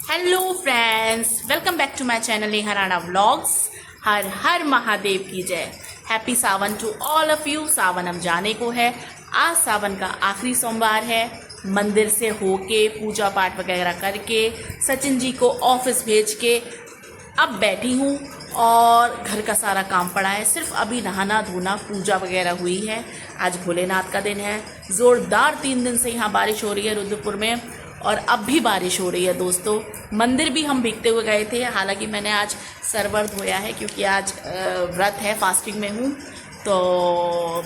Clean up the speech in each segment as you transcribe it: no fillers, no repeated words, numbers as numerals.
Hello friends, welcome back to my channel Harana vlogs. हर हर महादेव की जय। Happy Sawan to all of you. Sawan अब जाने को है। आज सावन का आखिरी सोमवार है। मंदिर से होके पूजा पाठ वगैरह करके सचिन जी को ऑफिस भेज के अब बैठी हूँ और घर का सारा काम पड़ा है। सिर्फ अभी नहाना धोना पूजा वगैरह हुई है। आज भोलेनाथ का दिन है। ज़ोरदार 3 दिन से यहाँ बारिश हो रही है रुद्रपुर में, और अब भी बारिश हो रही है दोस्तों। मंदिर भी हम भीगते हुए गए थे। हालांकि मैंने आज सरवर धोया है क्योंकि आज व्रत है, फास्टिंग में हूँ, तो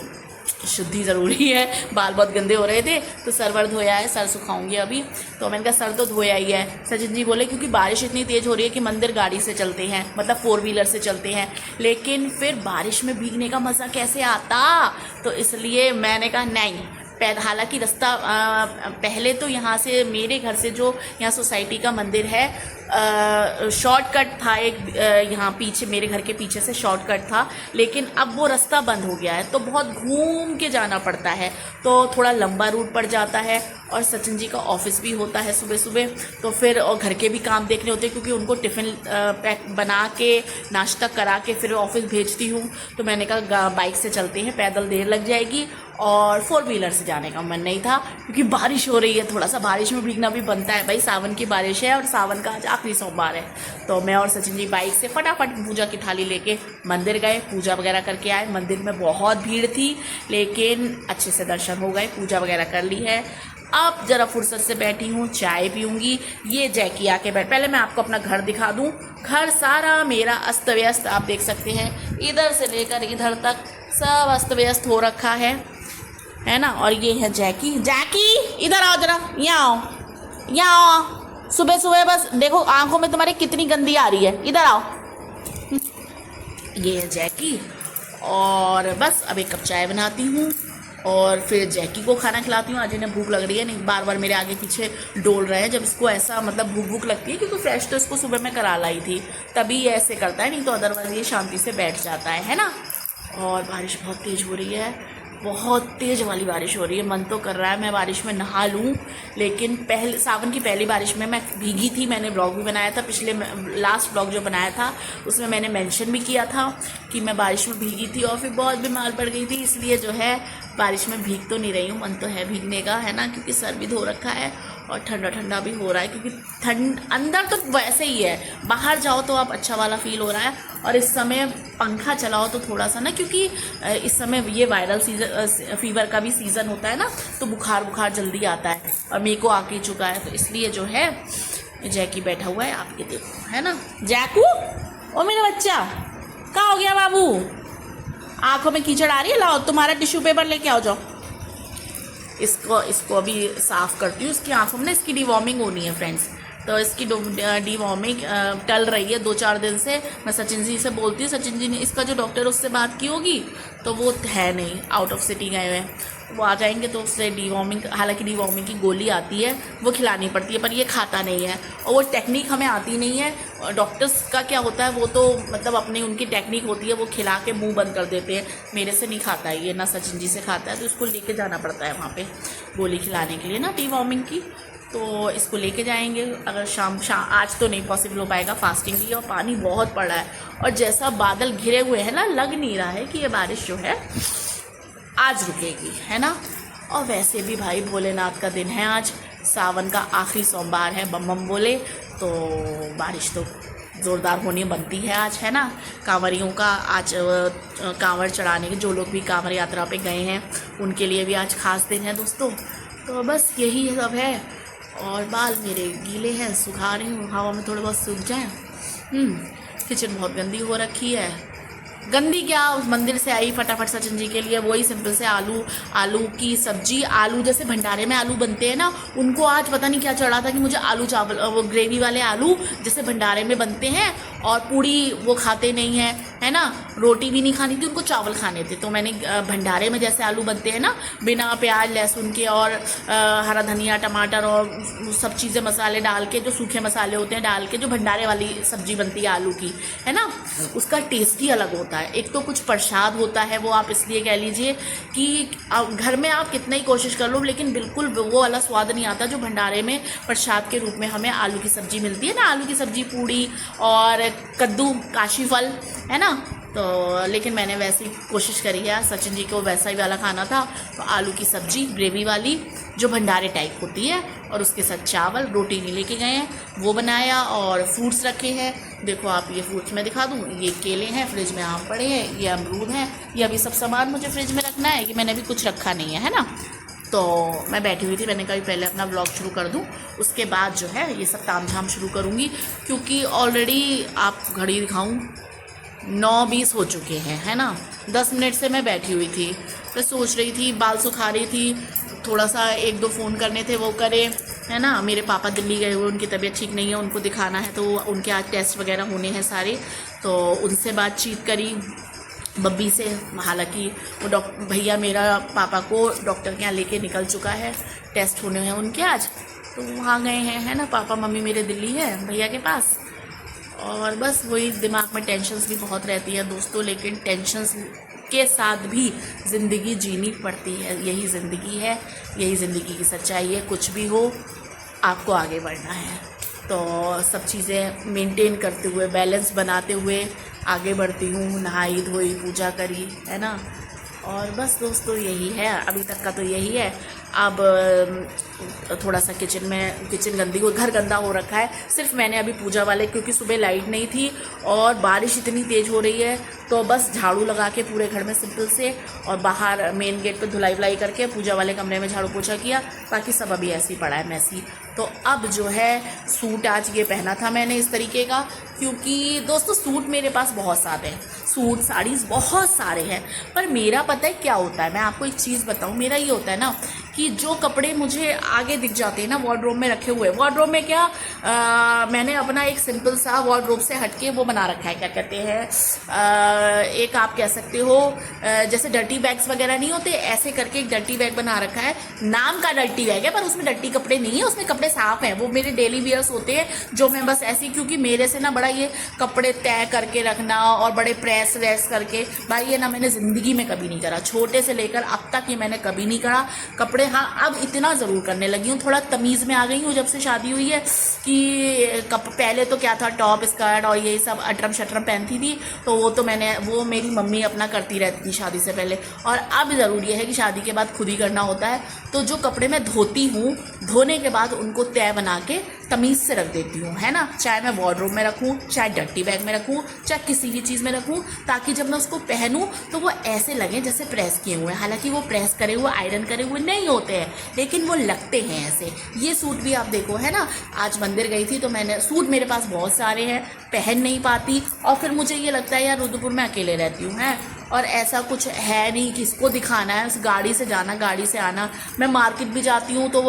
शुद्धि ज़रूरी है। बाल बहुत गंदे हो रहे थे तो सरवर धोया है। सर सुखाऊंगी अभी, तो मैंने कहा सर तो धोया ही है। सचिन जी बोले क्योंकि बारिश इतनी तेज़ हो रही है कि मंदिर गाड़ी से चलते हैं, मतलब 4 व्हीलर से चलते हैं, लेकिन फिर बारिश में भीगने का मज़ा कैसे आता, तो इसलिए मैंने कहा नहीं। हालांकि रास्ता पहले तो यहाँ से मेरे घर से जो यहाँ सोसाइटी का मंदिर है शॉर्टकट था एक, यहाँ पीछे मेरे घर के पीछे से शॉर्टकट था, लेकिन अब वो रास्ता बंद हो गया है तो बहुत घूम के जाना पड़ता है, तो थोड़ा लंबा रूट पड़ जाता है। और सचिन जी का ऑफिस भी होता है सुबह सुबह, तो फिर और घर के भी काम देखने होते हैं क्योंकि उनको टिफ़िन पैक बना के नाश्ता करा के फिर ऑफिस भेजती हूँ। तो मैंने कहा बाइक से चलते हैं, पैदल देर लग जाएगी, और 4 व्हीलर से जाने का मन नहीं था क्योंकि बारिश हो रही है। थोड़ा सा बारिश में भीगना भी बनता है भाई, सावन की बारिश है और सावन का आज आखिरी सोमवार है। तो मैं और सचिन जी बाइक से फटाफट पूजा की थाली लेके मंदिर गए, पूजा वगैरह करके आए। मंदिर में बहुत भीड़ थी लेकिन अच्छे से दर्शन हो गए, पूजा वगैरह कर ली है। अब ज़रा फुर्सत से बैठी हूँ, चाय पीऊँगी। ये जैकी आके बैठ, पहले मैं आपको अपना घर दिखा दूँ। घर सारा मेरा अस्त व्यस्त आप देख सकते हैं, इधर से लेकर इधर तक सब अस्त व्यस्त हो रखा है ना। और ये है जैकी। जैकी इधर आओ जरा, यहाँ आओ, यहाँ आओ। सुबह सुबह बस देखो आंखों में तुम्हारे कितनी गंदी आ रही है, इधर आओ। ये है जैकी, और बस अब एक कप चाय बनाती हूँ और फिर जैकी को खाना खिलाती हूँ। आज इन्हें भूख लग रही है, नहीं बार बार मेरे आगे पीछे डोल रहे हैं। जब इसको ऐसा मतलब भूख लगती है, क्योंकि फ्रेश तो इसको सुबह में करा लाई थी, तभी ये ऐसे करता है, नहीं तो अदरवाइज ये शांति से बैठ जाता है ना। और बारिश बहुत तेज़ हो रही है, बहुत तेज़ वाली बारिश हो रही है। मन तो कर रहा है मैं बारिश में नहा लूँ, लेकिन सावन की पहली बारिश में मैं भीगी थी। मैंने ब्लॉग भी बनाया था, लास्ट ब्लॉग जो बनाया था उसमें मैंने मेंशन भी किया था कि मैं बारिश में भीगी थी और फिर बहुत बीमार पड़ गई थी। इसलिए जो है बारिश में भीग तो नहीं रही हूँ, मन तो है भीगने का, है ना, क्योंकि सर भी धो रखा है और ठंडा ठंडा भी हो रहा है। क्योंकि ठंड अंदर तो वैसे ही है, बाहर जाओ तो आप अच्छा वाला फील हो रहा है। और इस समय पंखा चलाओ तो थोड़ा सा ना, क्योंकि इस समय ये वायरल फीवर का भी सीज़न होता है ना, तो बुखार जल्दी आता है और मेरे को आके चुका है, तो इसलिए जो है जैकी बैठा हुआ है, आप ये देखो, है ना। जैकू, ओ मेरा बच्चा, कहाँ हो गया बाबू? आंखों में कीचड़ आ रही है, लाओ तुम्हारा टिश्यू पेपर लेके आओ, जाओ। इसको अभी साफ़ करती हूँ। इसकी आंखों में ना इसकी डिवॉर्मिंग होनी है फ्रेंड्स, तो इसकी डिवॉर्मिंग टल रही है 2-4 दिन से। मैं सचिन जी से बोलती हूँ, सचिन जी ने इसका जो डॉक्टर उससे बात की होगी, तो वो है नहीं, आउट ऑफ सिटी गए हुए हैं, वो आ जाएंगे तो उससे डिवॉर्मिंग, हालांकि डिवॉर्मिंग की गोली आती है वो खिलानी पड़ती है, पर ये खाता नहीं है और वो टेक्निक हमें आती नहीं है। डॉक्टर्स का क्या होता है, वो तो मतलब अपनी उनकी टेक्निक होती है, वो खिला के मुंह बंद कर देते हैं। मेरे से नहीं खाता है ये, ना सचिन जी से खाता है, तो इसको लेके जाना पड़ता है वहाँ पे गोली खिलाने के लिए ना डिवॉर्मिंग की। तो इसको लेके जाएंगे अगर शाम आज तो नहीं पॉसिबल हो पाएगा, फास्टिंग भी, और पानी बहुत पड़ रहा है और जैसा बादल घिरे हुए हैं ना, लग नहीं रहा है कि ये बारिश जो है आज रुकेगी, है ना। और वैसे भी भाई भोलेनाथ का दिन है आज, सावन का आखिरी सोमवार है, बम बम बोले, तो बारिश तो ज़ोरदार होनी बनती है आज, है ना। कांवरियों का आज कांवर चढ़ाने के, जो लोग भी कांवर यात्रा पे गए हैं उनके लिए भी आज खास दिन है दोस्तों। तो बस यही सब है। और बाल मेरे गीले हैं, सुखा रही हूँ, हवा में थोड़े बहुत सूख जाएँ। किचन बहुत गंदी हो रखी है। गंदी क्या, उस मंदिर से आई फटाफट सचिन जी के लिए वही सिंपल से आलू की सब्जी, आलू जैसे भंडारे में आलू बनते हैं ना, उनको आज पता नहीं क्या चढ़ा था कि मुझे आलू चावल, वो ग्रेवी वाले आलू जैसे भंडारे में बनते हैं, और पूड़ी वो खाते नहीं हैं, है ना, रोटी भी नहीं खानी थी, उनको चावल खाने थे। तो मैंने भंडारे में जैसे आलू बनते हैं ना, बिना प्याज लहसुन के और हरा धनिया टमाटर और सब चीज़ें मसाले डाल के, जो सूखे मसाले होते हैं डाल के जो भंडारे वाली सब्जी बनती है आलू की, है ना, उसका टेस्ट ही अलग होता है। एक तो कुछ प्रसाद होता है वो, आप इसलिए कह लीजिए कि घर में आप कितना ही कोशिश कर लो लेकिन बिल्कुल वो वाला स्वाद नहीं आता जो भंडारे में प्रसाद के रूप में हमें आलू की सब्ज़ी मिलती है ना, आलू की सब्ज़ी पूड़ी और कद्दू काशी फल, है ना। तो लेकिन मैंने वैसी कोशिश करी है, सचिन जी को वैसा ही वाला खाना था, तो आलू की सब्ज़ी ग्रेवी वाली जो भंडारे टाइप होती है और उसके साथ चावल, रोटी नहीं लेके गए हैं, वो बनाया और फ्रूट्स रखे हैं। देखो आप, ये फ्रूट्स मैं दिखा दूँ, ये केले हैं, फ्रिज में आम पड़े हैं, ये अमरूद हैं, ये अभी सब सामान मुझे फ्रिज में रखना है कि मैंने अभी कुछ रखा नहीं है ना। तो मैं बैठी हुई थी, मैंने कहा पहले अपना ब्लॉग शुरू कर दूं, उसके बाद जो है ये सब ताम झाम शुरू करूंगी, क्योंकि ऑलरेडी आप घड़ी दिखाऊं 9:20 हो चुके हैं, है ना। 10 मिनट से मैं बैठी हुई थी, तो सोच रही थी, बाल सुखा रही थी, थोड़ा सा 1-2 फ़ोन करने थे वो करे, है ना। मेरे पापा दिल्ली गए हुए, उनकी तबीयत ठीक नहीं है, उनको दिखाना है, तो उनके आज टेस्ट वगैरह होने हैं सारे, तो उनसे बातचीत करी बब्बी से। हालांकि वो भैया मेरा पापा को डॉक्टर के यहाँ लेके निकल चुका है, टेस्ट होने हैं उनके आज, तो वहाँ गए हैं, है ना। पापा मम्मी मेरे दिल्ली है भैया के पास, और बस वही दिमाग में टेंशन्स भी बहुत रहती है दोस्तों, लेकिन टेंशन्स के साथ भी ज़िंदगी जीनी पड़ती है। यही ज़िंदगी है, यही ज़िंदगी की सच्चाई है। कुछ भी हो, आपको आगे बढ़ना है, तो सब चीज़ें मेंटेन करते हुए, बैलेंस बनाते हुए आगे बढ़ती हूँ। नहाई धोई, पूजा करी, है ना। और बस दोस्तों यही है, अभी तक का तो यही है। अब थोड़ा सा किचन गंदी हो, घर गंदा हो रखा है। सिर्फ मैंने अभी पूजा वाले, क्योंकि सुबह लाइट नहीं थी और बारिश इतनी तेज़ हो रही है, तो बस झाड़ू लगा के पूरे घर में सिंपल से, और बाहर मेन गेट पे धुलाई वुलाई करके पूजा वाले कमरे में झाड़ू पोछा किया। बाकी सब अभी ऐसे ही पड़ा है मैसी। तो अब जो है सूट आज ये पहना था मैंने इस तरीके का, क्योंकि दोस्तों सूट मेरे पास बहुत सारे हैं, सूट साड़ीज़ बहुत सारे हैं, पर मेरा पता है क्या होता है, मैं आपको एक चीज़ बताऊं, मेरा ये होता है ना कि जो कपड़े मुझे आगे दिख जाते हैं ना वार्डरोब में रखे हुए, वार्डरोब में क्या मैंने अपना एक सिंपल सा वार्डरोब से हटके वो बना रखा है, क्या कहते हैं, एक आप कह सकते हो जैसे डर्टी बैग्स वगैरह नहीं होते, ऐसे करके एक डर्टी बैग बना रखा है। नाम का डर्टी बैग है पर उसमें डर्टी कपड़े नहीं है, उसमें कपड़े साफ हैं, वो मेरे डेली वियर्स होते हैं, जो मैं बस ऐसी, क्योंकि मेरे से ना बड़ा ये कपड़े तय करके रखना और बड़े प्रेस व्रेस करके, भाई ये ना मैंने ज़िंदगी में कभी नहीं करा, छोटे से लेकर अब तक ये मैंने कभी नहीं करा। कपड़े हाँ अब इतना ज़रूर करने लगी हूँ, थोड़ा तमीज़ में आ गई हूँ जब से शादी हुई है, कि पहले तो क्या था, टॉप स्कर्ट और यही सब अटरम शटरम पहनती थी, तो वो मेरी मम्मी अपना करती रहती थी शादी से पहले, और अब ज़रूर ये है कि शादी के बाद खुद ही करना होता है। तो जो कपड़े मैं धोती हूँ, धोने के बाद उनको तय बना के तमीज़ से रख देती हूँ, है ना, चाहे मैं वार्डरोब में रखूँ, चाहे डर्टी बैग में रखूँ, चाहे किसी भी चीज़ में रखूँ, ताकि जब मैं उसको पहनूँ तो वो ऐसे लगे जैसे प्रेस किए हुए हैं। हालांकि वो प्रेस करे हुए, आयरन करे हुए नहीं होते हैं, लेकिन वो लगते हैं ऐसे। ये सूट भी आप देखो, है ना, आज मंदिर गई थी तो मैंने सूट, मेरे पास बहुत सारे हैं, पहन नहीं पाती, और फिर मुझे ये लगता है यार रुद्रपुर में अकेले रहती हूँ, है, और ऐसा कुछ है नहीं किसको दिखाना है, गाड़ी से जाना गाड़ी से आना। मैं मार्केट भी जाती हूँ तो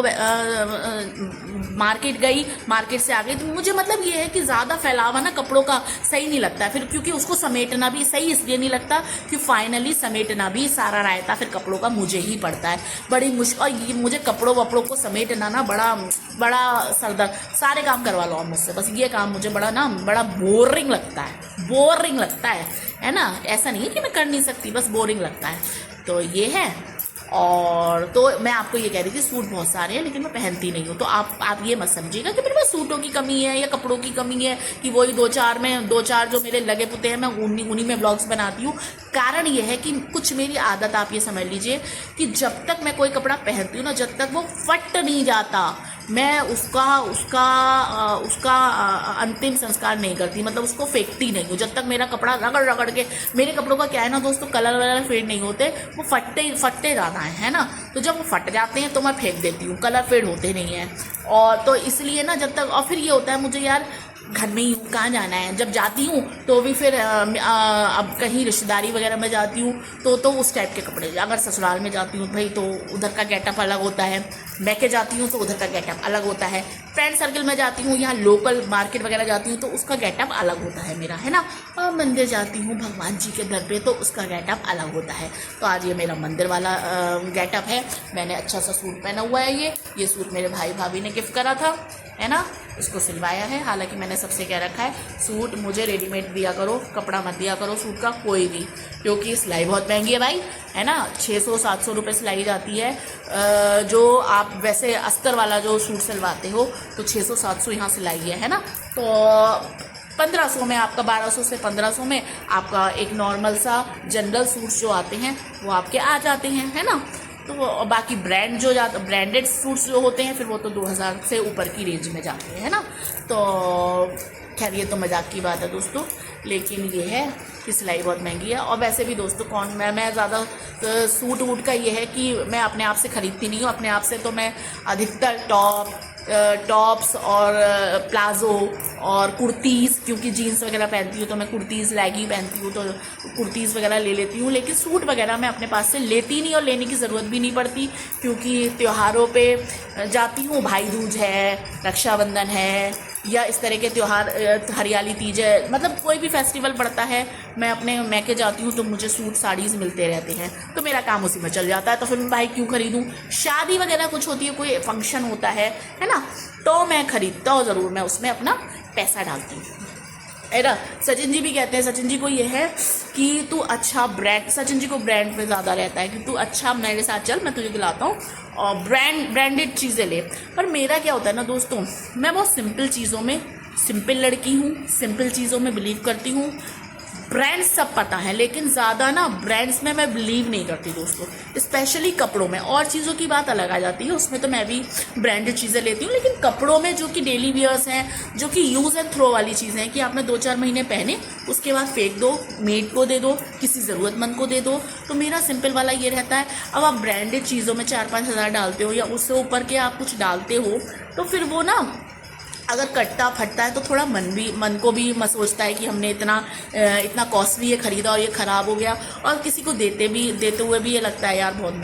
मार्केट गई, मार्केट से आ गई, तो मुझे मतलब ये है कि ज़्यादा फैलावा ना कपड़ों का सही नहीं लगता है फिर, क्योंकि उसको समेटना भी सही इसलिए नहीं लगता कि फाइनली समेटना भी सारा रायता फिर कपड़ों का मुझे ही पड़ता है, बड़ी मुश्किल। और ये मुझे कपड़ों वपड़ों को समेटना ना बड़ा सरदर्द, सारे काम करवा लो मुझसे, बस ये काम मुझे बड़ा बोरिंग लगता है ना। ऐसा नहीं है कि मैं कर नहीं सकती, बस बोरिंग लगता है, तो ये है। और तो मैं आपको ये कह रही थी सूट बहुत सारे हैं लेकिन मैं पहनती नहीं हूँ, तो आप ये मत समझिएगा कि मेरे पास सूटों की कमी है या कपड़ों की कमी है, कि वही दो चार जो मेरे लगे पुते हैं मैं उन्हीं में ब्लॉग्स बनाती हूँ। कारण ये है कि कुछ मेरी आदत, आप ये समझ लीजिए कि जब तक मैं कोई कपड़ा पहनती हूँ ना, जब तक वो फट नहीं जाता, मैं उसका अंतिम संस्कार नहीं करती, मतलब उसको फेंकती नहीं हूँ। जब तक मेरा कपड़ा रगड़ के, मेरे कपड़ों का क्या है ना दोस्तों, कलर वगैरह फेड नहीं होते, वो फटते ज़्यादा है ना, तो जब वो फट जाते हैं तो मैं फेंक देती हूँ, कलर फेड होते नहीं हैं। और तो इसलिए ना जब तक, और फिर ये होता है मुझे यार घर में ही हूँ, कहाँ जाना है। जब जाती हूँ तो भी फिर अब कहीं रिश्तेदारी वगैरह में जाती हूँ तो उस टाइप के कपड़े। अगर ससुराल में जाती हूँ भाई तो उधर का गेटअप अलग होता है, मैके जाती हूँ तो उधर का गेटअप अलग होता है, फ्रेंड सर्कल में जाती हूँ, यहाँ लोकल मार्केट वगैरह जाती हूँ तो उसका गेटअप अलग होता है मेरा, है ना। और मंदिर जाती हूँ भगवान जी के दर पे तो उसका गेटअप अलग होता है। तो आज ये मेरा मंदिर वाला गेटअप है। मैंने अच्छा सा सूट पहना हुआ है। ये सूट मेरे भाई भाभी ने गिफ्ट करा था, है ना। इसको सिलवाया है। हालांकि मैंने सबसे कह रखा है सूट मुझे रेडीमेड दिया करो, कपड़ा मत दिया करो सूट का कोई भी, क्योंकि सिलाई बहुत महंगी है भाई, है ना। 600-700 रुपये सिलाई जाती है। जो आप वैसे अस्तर वाला जो सूट सिलवाते हो तो 600-700 यहाँ सिलाई है ना। तो 1500 में आपका, 1200 से 1500 में आपका एक नॉर्मल सा जनरल सूट्स जो आते हैं वो आपके आ जाते हैं, है ना। तो बाकी ब्रांड जो ब्रांडेड सूट्स जो होते हैं फिर वो तो 2000 से ऊपर की रेंज में जाते हैं, है ना। तो खैर ये तो मजाक की बात है दोस्तों, लेकिन ये है कि सिलाई बहुत महंगी है। और वैसे भी दोस्तों मैं ज़्यादा सूट वूट का ये है कि मैं अपने आप से ख़रीदती नहीं हूँ। अपने आप से तो मैं अधिकतर टॉप्स और प्लाज़ो और कुर्तीज़, क्योंकि जीन्स वगैरह पहनती हूँ तो मैं कुर्तीज़ लैगी पहनती हूँ तो कुर्तीज़ वगैरह ले लेती हूँ। लेकिन सूट वगैरह मैं अपने पास से लेती नहीं और लेने की ज़रूरत भी नहीं पड़ती, क्योंकि त्योहारों पे जाती हूँ। भाई दूज है, रक्षाबंधन है, या इस तरह के त्यौहार, हरियाली तीज है, मतलब कोई भी फेस्टिवल पड़ता है मैं अपने मैके जाती हूँ तो मुझे सूट साड़ीज़ मिलते रहते हैं, तो मेरा काम उसी में चल जाता है। तो फिर मैं भाई क्यों खरीदूँ। शादी वगैरह कुछ होती है, कोई फंक्शन होता है ना, तो मैं खरीदता हूँ ज़रूर, मैं उसमें अपना पैसा डालती हूँ, है ना। सचिन जी भी कहते हैं, सचिन जी को ये है कि तू अच्छा ब्रांड, सचिन जी को ब्रांड पे ज़्यादा रहता है कि तू अच्छा मेरे साथ चल, मैं तुझे दिलाता हूँ और ब्रांडेड चीज़ें ले। पर मेरा क्या होता है ना दोस्तों, मैं बहुत सिंपल चीज़ों में, सिंपल लड़की हूँ, सिंपल चीज़ों में बिलीव करती हूँ। ब्रांड्स सब पता है लेकिन ज़्यादा ना ब्रांड्स में मैं बिलीव नहीं करती दोस्तों, स्पेशली कपड़ों में। और चीज़ों की बात अलग आ जाती है, उसमें तो मैं भी ब्रांडेड चीज़ें लेती हूँ, लेकिन कपड़ों में जो कि डेली वियर्स हैं, जो कि यूज़ एंड थ्रो वाली चीज़ें हैं कि आपने 2-4 महीने पहने उसके बाद फेंक दो, मेड को दे दो, किसी ज़रूरतमंद को दे दो, तो मेरा सिंपल वाला ये रहता है। अब आप ब्रांडेड चीज़ों में 4-5 हज़ार डालते हो या उससे ऊपर के आप कुछ डालते हो तो फिर वो ना अगर कटता फटता है तो थोड़ा मन को भी सोचता है कि हमने इतना कॉस्टली ये खरीदा और ये ख़राब हो गया, और किसी को देते हुए भी ये लगता है यार बहुत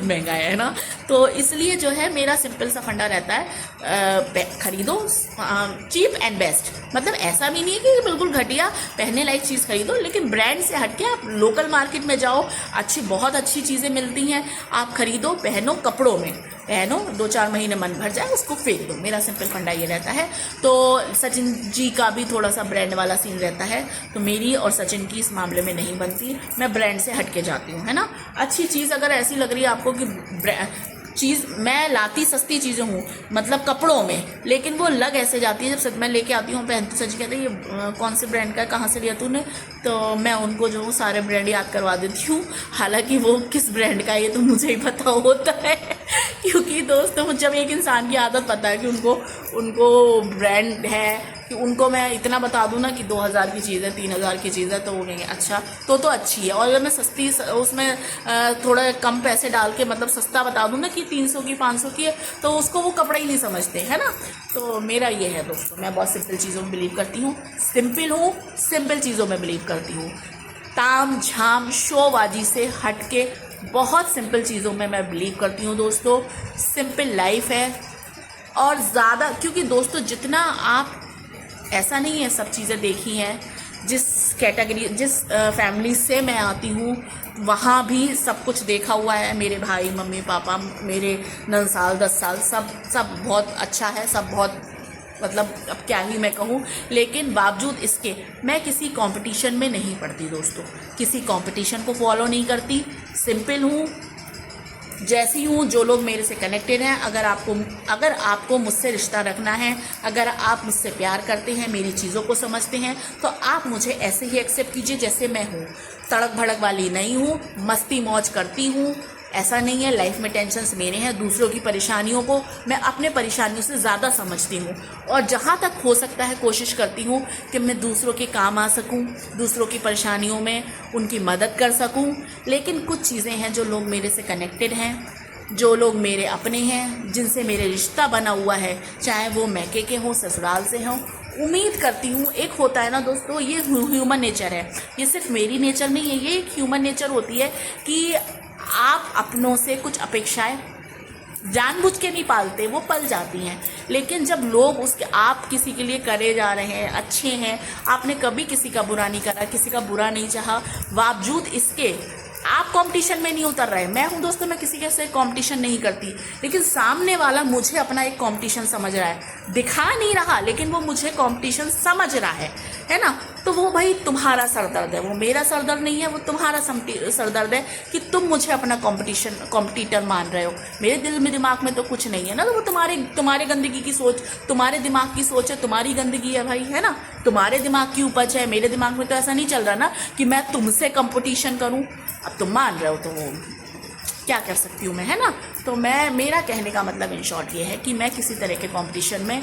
महंगा है ना। तो इसलिए जो है मेरा सिंपल सा फंडा रहता है, खरीदो चीप एंड बेस्ट। मतलब ऐसा भी नहीं है कि बिल्कुल घटिया पहनने लायक चीज़ खरीदो, लेकिन ब्रांड से हट के आप लोकल मार्केट में जाओ, बहुत अच्छी चीज़ें मिलती हैं, आप खरीदो, पहनो, कपड़ों में पहनो, 2-4 महीने मन भर जाए उसको फेंक दो। मेरा सिंपल फंडा ये रहता है। तो सचिन जी का भी थोड़ा सा ब्रांड वाला सीन रहता है, तो मेरी और सचिन की इस मामले में नहीं बनती, मैं ब्रांड से हट के जाती हूँ, है ना। अच्छी चीज़ अगर ऐसी लग रही है आपको कि चीज़ मैं लाती सस्ती चीज़ें हूँ, मतलब कपड़ों में, लेकिन वो लग ऐसे जाती है जब मैं लेके आती हूँ पहनती, सच कहते हैं ये कौन से ब्रांड का, कहाँ से लिया तूने, तो मैं उनको जो सारे ब्रांड याद करवा देती हूँ। हालांकि वो किस ब्रांड का है ये तो मुझे ही पता होता है, क्योंकि दोस्तों जब एक इंसान की आदत पता है कि उनको ब्रांड है, कि उनको मैं इतना बता दूँ ना कि 2000 की चीज़ है, 3000 की चीज़ है, तो वो कहेंगे अच्छा तो अच्छी है। और अगर मैं सस्ती उसमें थोड़ा कम पैसे डाल के मतलब सस्ता बता दूँ ना कि 300 की 500 की है, तो उसको वो कपड़ा ही नहीं समझते, है ना। तो मेरा ये है दोस्तों, मैं बहुत सिंपल चीज़ों में बिलीव करती हूँ, सिंपल चीज़ों में बिलीव करती हूँ। ताम झाम शोबाजी से हट के बहुत सिंपल चीज़ों में मैं बिलीव करती हूँ दोस्तों। सिंपल लाइफ है, और ज़्यादा, क्योंकि दोस्तों जितना आप, ऐसा नहीं है सब चीज़ें देखी हैं, जिस कैटेगरी जिस फैमिली से मैं आती हूँ वहाँ भी सब कुछ देखा हुआ है। मेरे भाई, मम्मी, पापा, मेरे 9 साल 10 साल सब बहुत अच्छा है, सब बहुत, मतलब अब क्या ही मैं कहूँ। लेकिन बावजूद इसके मैं किसी कंपटीशन में नहीं पड़ती दोस्तों, किसी कंपटीशन को फॉलो नहीं करती, सिंपल हूँ, जैसी हूँ। जो लोग मेरे से कनेक्टेड हैं, अगर आपको मुझसे रिश्ता रखना है, अगर आप मुझसे प्यार करते हैं, मेरी चीज़ों को समझते हैं, तो आप मुझे ऐसे ही एक्सेप्ट कीजिए जैसे मैं हूँ। तड़क भड़क वाली नहीं हूँ, मस्ती मौज करती हूँ, ऐसा नहीं है। लाइफ में टेंशन्स मेरे हैं, दूसरों की परेशानियों को मैं अपने परेशानियों से ज़्यादा समझती हूँ, और जहाँ तक हो सकता है कोशिश करती हूँ कि मैं दूसरों के काम आ सकूँ, दूसरों की परेशानियों में उनकी मदद कर सकूँ। लेकिन कुछ चीज़ें हैं जो लोग मेरे से कनेक्टेड हैं, जो लोग मेरे अपने हैं, जिनसे मेरे रिश्ता बना हुआ है, चाहे वो मैके के हों, ससुराल से हों, उम्मीद करती हूँ, एक होता है ना दोस्तों, ये ह्यूमन नेचर है, ये सिर्फ मेरी नेचर नहीं है, ये एक ह्यूमन नेचर होती है कि आप अपनों से कुछ अपेक्षाएं जानबूझ के नहीं पालते, वो पल जाती हैं। लेकिन जब लोग उसके आप किसी के लिए करे जा रहे हैं, अच्छे हैं, आपने कभी किसी का बुरा नहीं करा, किसी का बुरा नहीं चाहा, बावजूद इसके आप कंपटीशन में नहीं उतर रहे। मैं हूं दोस्तों, मैं किसी के से कंपटीशन नहीं करती, लेकिन सामने वाला मुझे अपना एक कंपटीशन समझ रहा है, दिखा नहीं रहा लेकिन वो मुझे कंपटीशन समझ रहा है ना। तो वो भाई तुम्हारा सरदर्द है, वो मेरा सरदर्द नहीं है, वो तुम्हारा सरदर्द है कि तुम मुझे अपना कॉम्पिटिटर मान रहे हो। मेरे दिल में दिमाग में तो कुछ नहीं है ना, तो वो तुम्हारे गंदगी की सोच, तुम्हारे दिमाग की सोच है, तुम्हारी गंदगी है भाई, है ना, तुम्हारे दिमाग की उपज है। मेरे दिमाग में तो ऐसा नहीं चल रहा ना कि मैं तुमसे कंपटीशन करूं। अब तुम मान रहे हो तो वो क्या कर सकती हूँ मैं, है ना। तो मेरा कहने का मतलब इन शॉर्ट ये है कि मैं किसी तरह के कंपटीशन में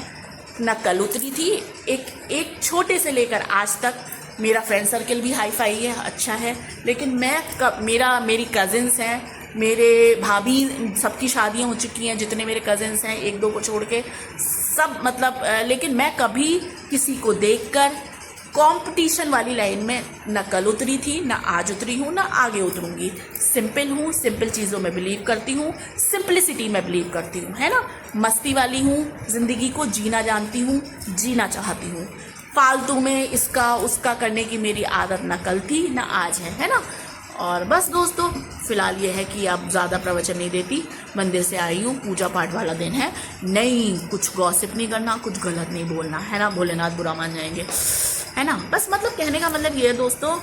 न कल उतरी थी। एक छोटे से लेकर आज तक मेरा फ्रेंड सर्कल भी हाई फाई है, अच्छा है, लेकिन मेरी कज़िन्स हैं, मेरे भाभी सबकी शादियां हो चुकी हैं, जितने मेरे कज़िन्स हैं एक दो को छोड़ के सब, मतलब लेकिन मैं कभी किसी को देखकर कंपटीशन वाली लाइन में न कल उतरी थी, न आज उतरी हूँ, न आगे उतरूँगी। सिंपल हूँ, सिंपल चीज़ों में बिलीव करती हूँ, सिंपलिसिटी में बिलीव करती हूँ, है ना। मस्ती वाली हूँ, ज़िंदगी को जीना जानती हूँ, जीना चाहती हूँ। फालतू में इसका उसका करने की मेरी आदत न कल थी न आज है ना। और बस दोस्तों, फिलहाल ये है कि अब ज़्यादा प्रवचन नहीं देती, मंदिर से आई हूँ, पूजा पाठ वाला दिन है, नहीं कुछ गॉसिप नहीं करना, कुछ गलत नहीं बोलना, है ना, भोलेनाथ बुरा मान जाएंगे, है ना। बस मतलब कहने का मतलब ये है दोस्तों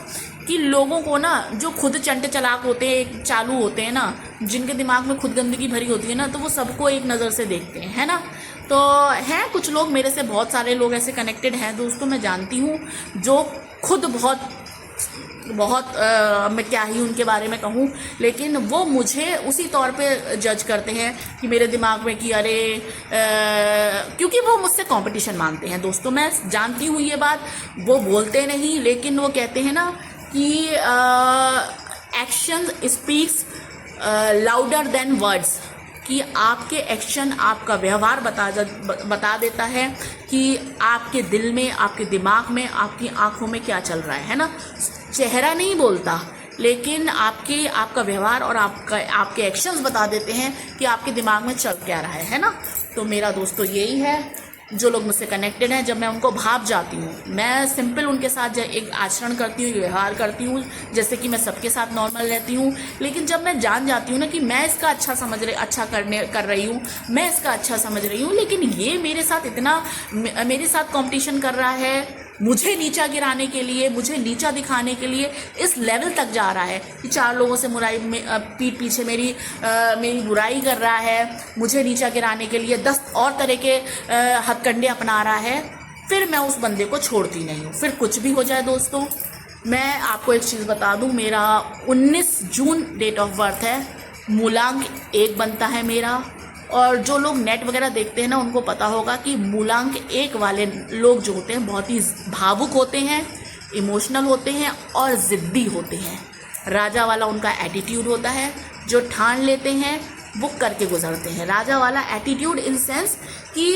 कि लोगों को ना, जो खुद चंटे चलाक होते हैं, चालू होते हैं ना, जिनके दिमाग में खुद गंदगी भरी होती है ना, तो वो सबको एक नज़र से देखते हैं, है ना। तो हैं कुछ लोग, मेरे से बहुत सारे लोग ऐसे कनेक्टेड हैं दोस्तों, मैं जानती हूँ, जो खुद बहुत मैं क्या ही उनके बारे में कहूँ, लेकिन वो मुझे उसी तौर पे जज करते हैं कि मेरे दिमाग में कि अरे क्योंकि वो मुझसे कंपटीशन मानते हैं दोस्तों, मैं जानती हूँ ये बात, वो बोलते नहीं, लेकिन वो कहते हैं ना कि action speaks louder than words, कि आपके एक्शन, आपका व्यवहार बता देता है कि आपके दिल में, आपके दिमाग में, आपकी आंखों में क्या चल रहा है ना। चेहरा नहीं बोलता, लेकिन आपका व्यवहार और आपके एक्शंस बता देते हैं कि आपके दिमाग में चल क्या रहा है ना। तो मेरा दोस्तों यही है, जो लोग मुझसे कनेक्टेड हैं, जब मैं उनको भाप जाती हूँ, मैं सिंपल उनके साथ एक आचरण करती हूँ, व्यवहार करती हूँ, जैसे कि मैं सबके साथ नॉर्मल रहती हूँ, लेकिन जब मैं जान जाती हूँ ना कि मैं इसका अच्छा कर रही हूँ, मैं इसका अच्छा समझ रही हूँ, लेकिन ये मेरे साथ कंपटीशन कर रहा है, मुझे नीचा गिराने के लिए, मुझे नीचा दिखाने के लिए इस लेवल तक जा रहा है कि 4 लोगों से पीठ पीछे मेरी बुराई कर रहा है, मुझे नीचा गिराने के लिए 10 और तरह के हथकंडे अपना रहा है, फिर मैं उस बंदे को छोड़ती नहीं हूँ, फिर कुछ भी हो जाए दोस्तों। मैं आपको एक चीज़ बता दूँ, मेरा 19 जून डेट ऑफ बर्थ है, मूलांक 1 बनता है मेरा, और जो लोग नेट वगैरह देखते हैं ना, उनको पता होगा कि मूलांक 1 वाले लोग जो होते हैं बहुत ही भावुक होते हैं, इमोशनल होते हैं और ज़िद्दी होते हैं। राजा वाला उनका एटीट्यूड होता है, जो ठान लेते हैं वो करके गुजरते हैं। राजा वाला एटीट्यूड इन सेंस कि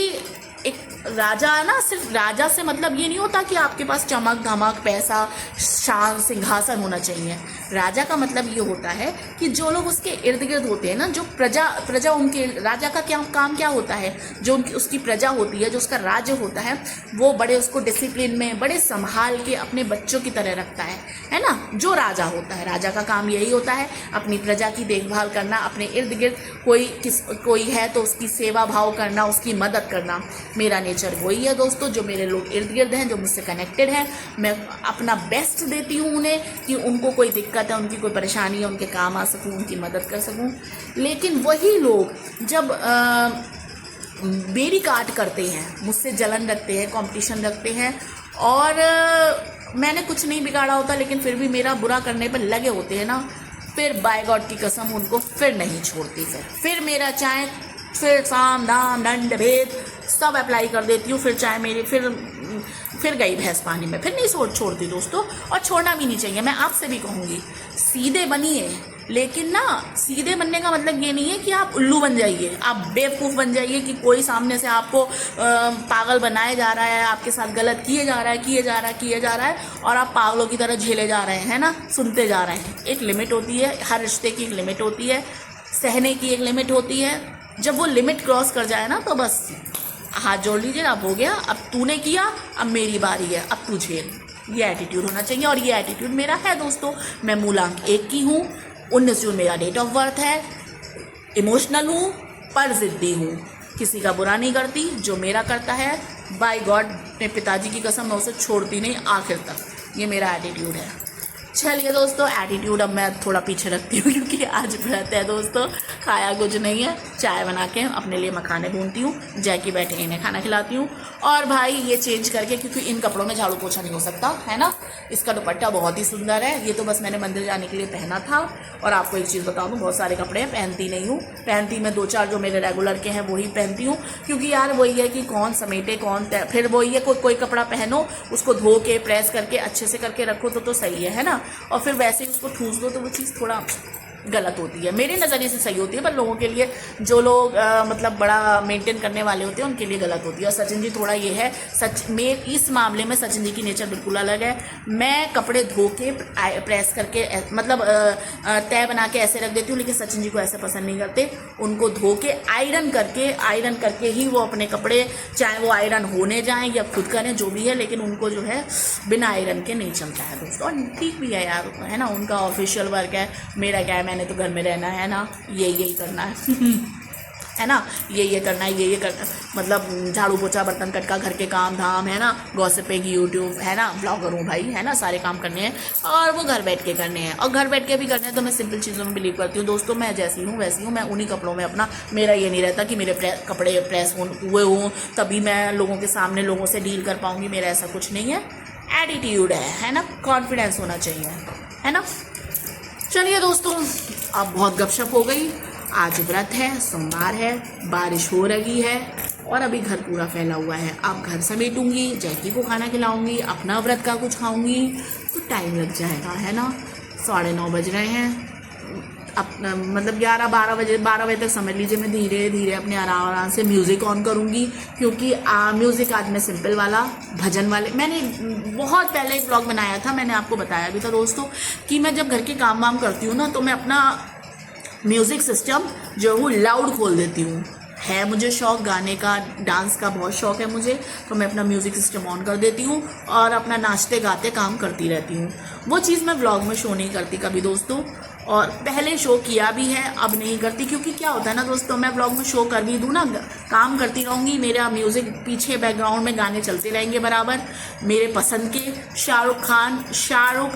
एक राजा है ना, सिर्फ राजा से मतलब ये नहीं होता कि आपके पास चमक धमक, पैसा, शान, सिंहासन होना चाहिए। राजा का मतलब ये होता है कि जो लोग उसके इर्द गिर्द होते हैं ना, जो प्रजा उनके, राजा का काम क्या होता है, जो उसकी प्रजा होती है, जो उसका राज्य होता है, वो बड़े उसको डिसिप्लिन में, बड़े संभाल के अपने बच्चों की तरह रखता है ना। जो राजा होता है, राजा का काम यही होता है, अपनी प्रजा की देखभाल करना, अपने इर्द गिर्द कोई है तो उसकी सेवा भाव करना, उसकी मदद करना। मेरा नेचर वही है दोस्तों, जो मेरे लोग इर्द गिर्द हैं, जो मुझसे कनेक्टेड हैं, मैं अपना बेस्ट देती हूँ उन्हें कि उनको कोई दिक्कत है, उनकी कोई परेशानी है, उनके काम आ सकूँ, उनकी मदद कर सकूँ। लेकिन वही लोग जब मेरी काट करते हैं, मुझसे जलन रखते हैं, कंपटीशन रखते हैं, और मैंने कुछ नहीं बिगाड़ा होता लेकिन फिर भी मेरा बुरा करने पर लगे होते हैं ना, फिर बाय गॉड की कसम उनको फिर नहीं छोड़ती। फिर मेरा चाहे फिर साम दाम दंड भेद सब अप्लाई कर देती हूँ, फिर चाहे मेरी फिर गई भैंस पानी में, फिर नहीं छोड़ती दोस्तों, और छोड़ना भी नहीं चाहिए। मैं आपसे भी कहूँगी, सीधे बनिए, लेकिन ना सीधे बनने का मतलब ये नहीं है कि आप उल्लू बन जाइए, आप बेवकूफ़ बन जाइए कि कोई सामने से आपको पागल बनाया जा रहा है, आपके साथ गलत किए जा रहा है और आप पागलों की तरह झेले जा रहे हैं ना, सुनते जा रहे हैं। एक लिमिट होती है, हर रिश्ते की एक लिमिट होती है, सहने की एक लिमिट होती है। जब वो लिमिट क्रॉस कर जाए ना तो बस हाथ जोड़ लीजिए, अब हो गया, अब तूने किया, अब मेरी बारी है, अब तू झेल। ये एटीट्यूड होना चाहिए और ये एटीट्यूड मेरा है दोस्तों। मैं मूलांक 1 की हूँ, 19 जून मेरा डेट ऑफ बर्थ है, इमोशनल हूँ पर ज़िद्दी हूँ, किसी का बुरा नहीं करती, जो मेरा करता है बाय गॉड अपने पिताजी की कसम मैं उसे छोड़ती नहीं आखिर तक। ये मेरा एटीट्यूड है। चलिए दोस्तों, एटीट्यूड अब मैं थोड़ा पीछे रखती हूँ क्योंकि आज व्रत है दोस्तों, खाया कुछ नहीं है। चाय बना के अपने लिए मखाने भूनती हूँ, जैकी बैठे इन्हें खाना खिलाती हूँ और भाई ये चेंज करके, क्योंकि इन कपड़ों में झाड़ू पोछा नहीं हो सकता है ना। इसका दुपट्टा बहुत ही सुंदर है, ये तो बस मैंने मंदिर जाने के लिए पहना था। और आपको एक चीज़ बता दूँ, बहुत सारे कपड़े पहनती नहीं हूँ, पहनती मैं 2-4 जो मेरे रेगुलर के हैं वही पहनती हूँ, क्योंकि यार वही है कि कौन समेटे कौन फिर वही है कोई कपड़ा पहनो उसको धो के प्रेस करके अच्छे से करके रखो तो सही है ना, और फिर वैसे ही उसको ठूस दो तो वो चीज़ थोड़ा गलत होती है। मेरे नज़रिए से सही होती है, पर लोगों के लिए जो लोग मतलब बड़ा मेंटेन करने वाले होते हैं उनके लिए गलत होती है। और सचिन जी थोड़ा ये है, इस मामले में सचिन जी की नेचर बिल्कुल अलग है। मैं कपड़े धो के प्रेस करके मतलब तय बना के ऐसे रख देती हूँ, लेकिन सचिन जी को ऐसे पसंद नहीं करते। उनको धो के आयरन करके ही वो अपने कपड़े, चाहे वो आयरन होने जाएँ या खुद करें जो भी है, लेकिन उनको जो है बिना आयरन के नहीं चलता है दोस्तों। और ठीक भी है यार, है ना, उनका ऑफिशियल वर्क है, मेरा क्या है, मैंने तो घर में रहना है ना, यही करना है है ना, ये करना है, मतलब झाड़ू पोछा बर्तन कटका घर के काम धाम, है ना, गॉसिपिंग, यूट्यूब, है ना, ब्लॉगर हूँ भाई, है ना, सारे काम करने हैं और वो घर बैठ के करने हैं। और घर बैठ के भी करने हैं तो मैं सिंपल चीज़ों में बिलीव करती हूँ दोस्तों। मैं जैसी हूँ वैसी हूँ, मैं उन्हीं कपड़ों में अपना, मेरा ये नहीं रहता कि मेरे कपड़े प्रेस हुए हों तभी मैं लोगों के सामने लोगों से डील कर पाऊँगी, मेरा ऐसा कुछ नहीं है। एटीट्यूड है ना, कॉन्फिडेंस होना चाहिए, है ना। चलिए दोस्तों, अब बहुत गपशप हो गई। आज व्रत है, सोमवार है, बारिश हो रही है और अभी घर पूरा फैला हुआ है। अब घर समेटूंगी, जैकी को खाना खिलाऊंगी, अपना व्रत का कुछ खाऊंगी तो टाइम लग जाएगा, है ना। 9:30 बज रहे हैं, अपना मतलब 12 बजे तक समझ लीजिए मैं धीरे धीरे अपने आराम से म्यूज़िक ऑन करूँगी, क्योंकि म्यूज़िक आज मैं सिंपल वाला भजन वाले, मैंने बहुत पहले एक ब्लॉग बनाया था, मैंने आपको बताया भी था दोस्तों कि मैं जब घर के काम वाम करती हूँ ना तो मैं अपना म्यूज़िक सिस्टम जो है वो लाउड खोल देती हूँ। है मुझे शौक़ गाने का, डांस का बहुत शौक़ है मुझे, तो मैं अपना म्यूज़िक सिस्टम ऑन कर देती हूँ और अपना नाचते गाते काम करती रहती हूँ। वो चीज़ मैं व्लॉग में शो नहीं करती कभी दोस्तों, और पहले शो किया भी है, अब नहीं करती, क्योंकि क्या होता है ना दोस्तों, मैं व्लॉग में शो कर भी दूँ ना, काम करती रहूँगी, मेरा म्यूज़िक पीछे बैकग्राउंड में गाने चलते रहेंगे बराबर। मेरे पसंद के शाहरुख,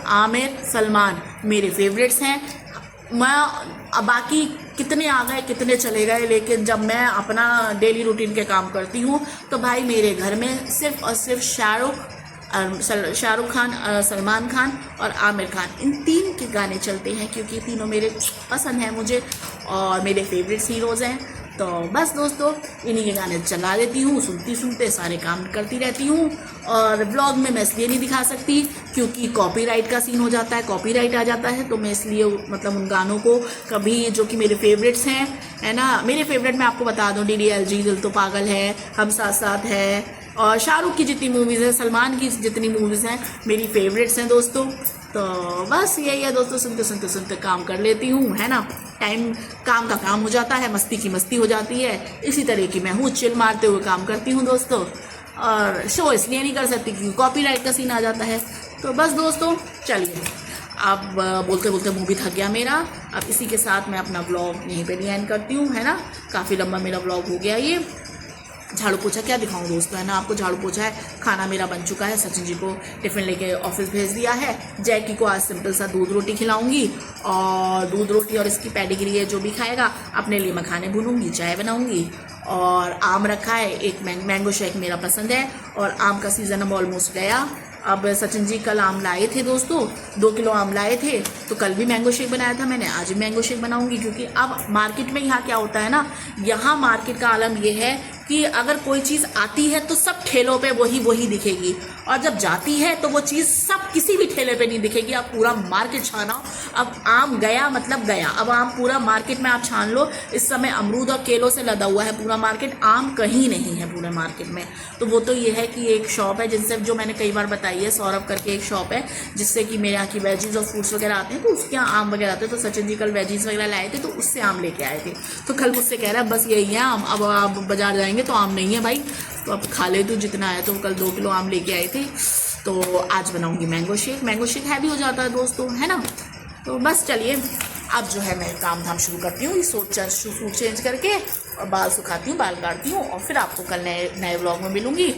आमिर, सलमान मेरे फेवरेट्स हैं। मैं बाकी कितने आ गए कितने चले गए, लेकिन जब मैं अपना डेली रूटीन के काम करती हूँ तो भाई मेरे घर में सिर्फ और सिर्फ शाहरुख खान, सलमान खान और आमिर खान, इन 3 के गाने चलते हैं, क्योंकि तीनों मेरे पसंद हैं मुझे और मेरे फेवरेट्स हीरोज़ हैं। तो बस दोस्तों इन्हीं के गाने चला देती हूँ, सुनते सारे काम करती रहती हूँ। और ब्लॉग में मैं इसलिए नहीं दिखा सकती क्योंकि कॉपीराइट का सीन हो जाता है, कॉपीराइट आ जाता है, तो मैं इसलिए मतलब उन गानों को कभी, जो कि मेरे फेवरेट्स हैं, है ना, मेरे फेवरेट मैं आपको बता दूँ, DDLG, दिल तो पागल है, हम साथ साथ है, और शाहरुख की जितनी मूवीज़ हैं, सलमान की जितनी मूवीज़ हैं मेरी फेवरेट्स हैं दोस्तों। तो बस यही है दोस्तों, सुनते काम कर लेती हूँ, है ना, टाइम काम का काम हो जाता है, मस्ती की मस्ती हो जाती है। इसी तरह की मैं हूँ, चिल मारते हुए काम करती हूँ दोस्तों, और शो इसलिए नहीं कर सकती क्योंकि कॉपीराइट का सीन आ जाता है। तो बस दोस्तों चलिए, अब बोलते बोलते मुँह भी थक गया मेरा, अब इसी के साथ मैं अपना ब्लॉग यहीं पे एंड करती हूँ, है ना। काफ़ी लंबा मेरा ब्लॉग हो गया ये। झाड़ू पोछा क्या दिखाऊं दोस्तों, है ना, आपको झाड़ू पोछा है, खाना मेरा बन चुका है, सचिन जी को टिफ़िन लेके ऑफिस भेज दिया है, जैकी को आज सिंपल सा दूध रोटी खिलाऊंगी, और दूध रोटी और इसकी पेडिग्री है जो भी खाएगा, अपने लिए मखाने भूनूंगी, चाय बनाऊंगी, और आम रखा है, एक मैंगो शेक मेरा पसंद है, और आम का सीज़न अब ऑलमोस्ट गया। अब सचिन जी कल आम लाए थे दोस्तों, 2 किलो आम लाए थे, तो कल भी मैंगो शेक बनाया था मैंने, आज भी मैंगो शेक बनाऊंगी, क्योंकि अब मार्केट में यहाँ क्या होता है ना, यहाँ मार्केट का आलम ये है कि अगर कोई चीज़ आती है तो सब ठेलों पे वही दिखेगी, और जब जाती है तो वो चीज़ सब किसी भी ठेले पे नहीं दिखेगी। आप पूरा मार्केट छाना, अब आम गया मतलब गया। अब आम पूरा मार्केट में आप छान लो, इस समय अमरूद और केलों से लदा हुआ है पूरा मार्केट, आम कहीं नहीं है पूरे मार्केट में। तो वो तो ये है कि एक शॉप है जिनसे, जो मैंने कई बार बताई है, सौरभ करके एक शॉप है जिससे कि मेरे यहाँ की वेजीज और फ्रूट्स वगैरह आते हैं, तो उसके यहाँ आम वगैरह आते हैं। तो सचिन जी कल वेजीज वगैरह लाए थे, तो उससे आम लेके आए थे। तो कल मुझसे कह रहा है बस यही है आम, अब आप बाजार जाएंगे तो आम नहीं है भाई, तो अब खा ले तू जितना है। तो कल 2 किलो आम लेके आए थे। तो आज बनाऊंगी mango shake. Mango shake heavy हो जाता है दोस्तों, है ना। तो बस चलिए अब जो है मैं काम धाम शुरू करती हूँ, सूट चेंज करके और बाल सुखाती हूँ, बाल काटती हूँ, और फिर आपको कल नए व्लॉग में मिलूँगी।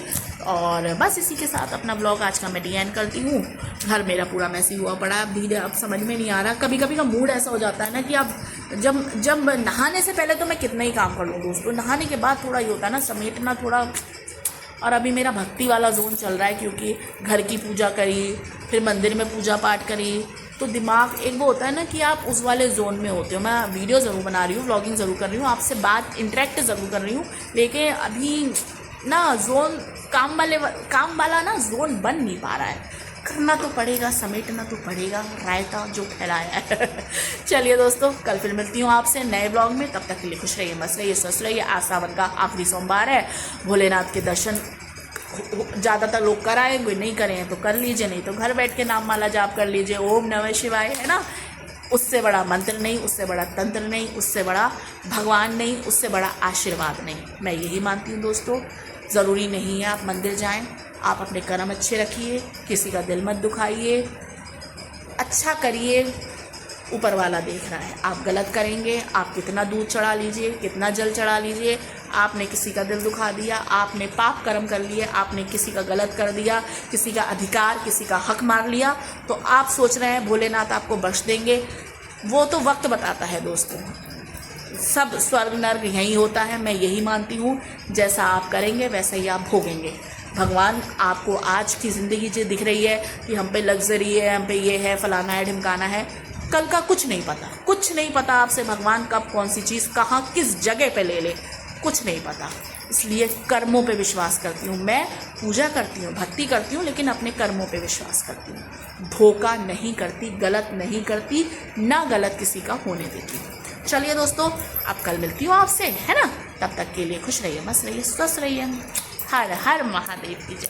और बस इसी के साथ अपना व्लॉग आज का मैं एंड करती हूँ। घर मेरा पूरा मैसी हुआ पड़ा है, अब धीरे अब समझ में नहीं आ रहा। कभी कभी का मूड ऐसा हो जाता है ना कि अब जब नहाने से पहले तो मैं कितना ही काम कर लूँ दोस्तों, नहाने के बाद थोड़ा ये होता है ना समेटना थोड़ा। और अभी मेरा भक्ति वाला जोन चल रहा है, क्योंकि घर की पूजा करी, फिर मंदिर में पूजा पाठ करी, तो दिमाग एक वो होता है ना कि आप उस वाले जोन में होते हो। मैं वीडियो ज़रूर बना रही हूँ, व्लॉगिंग ज़रूर कर रही हूँ, आपसे बात इंटरेक्ट ज़रूर कर रही हूँ, लेकिन अभी ना जोन काम वाला ना जोन बन नहीं पा रहा है। करना तो पड़ेगा, समेटना तो पड़ेगा, रायता जो फैलाया है। चलिए दोस्तों, कल फिर मिलती हूँ आपसे नए ब्लॉग में। तब तक के लिए खुश रहिए, मस्त रहिए, स्वस्थ रहिए। आज सावन का आखिरी सोमवार है, भोलेनाथ के दर्शन ज़्यादातर लोग कराएंगे, नहीं करें तो कर लीजिए, नहीं तो घर बैठ के नाम माला जाप कर लीजिए, ओम नमः शिवाय, है ना। उससे बड़ा मंत्र नहीं, उससे बड़ा तंत्र नहीं, उससे बड़ा भगवान नहीं, उससे बड़ा आशीर्वाद नहीं। मैं यही मानती हूँ दोस्तों। ज़रूरी नहीं है आप मंदिर जाएं, आप अपने कर्म अच्छे रखिए, किसी का दिल मत दुखाइए, अच्छा करिए, ऊपर वाला देख रहा है। आप गलत करेंगे, आप कितना दूध चढ़ा लीजिए, कितना जल चढ़ा लीजिए, आपने किसी का दिल दुखा दिया, आपने पाप कर्म कर लिए, आपने किसी का गलत कर दिया, किसी का अधिकार, किसी का हक मार लिया, तो आप सोच रहे हैं भोलेनाथ आपको बख्श देंगे। वो तो वक्त बताता है दोस्तों, सब स्वर्ग नर्क यही होता है। मैं यही मानती हूँ, जैसा आप करेंगे वैसा ही आप भोगेंगे। भगवान आपको आज की ज़िंदगी जो दिख रही है कि हम पे लग्जरी है, हम पे ये है, फलाना है, ढिमकाना है, कल का कुछ नहीं पता, कुछ नहीं पता आपसे भगवान कब कौन सी चीज़ कहाँ किस जगह पे ले ले, कुछ नहीं पता। इसलिए कर्मों पे विश्वास करती हूँ मैं, पूजा करती हूँ, भक्ति करती हूँ, लेकिन अपने कर्मों पे विश्वास करती हूँ। धोखा नहीं करती, गलत नहीं करती, ना गलत किसी का होने देती। चलिए दोस्तों, अब कल मिलती हूँ आपसे, है ना। तब तक के लिए खुश रहिए, मस्त रहिए, स्वस्थ रहिए। हर हर महादेव की जय।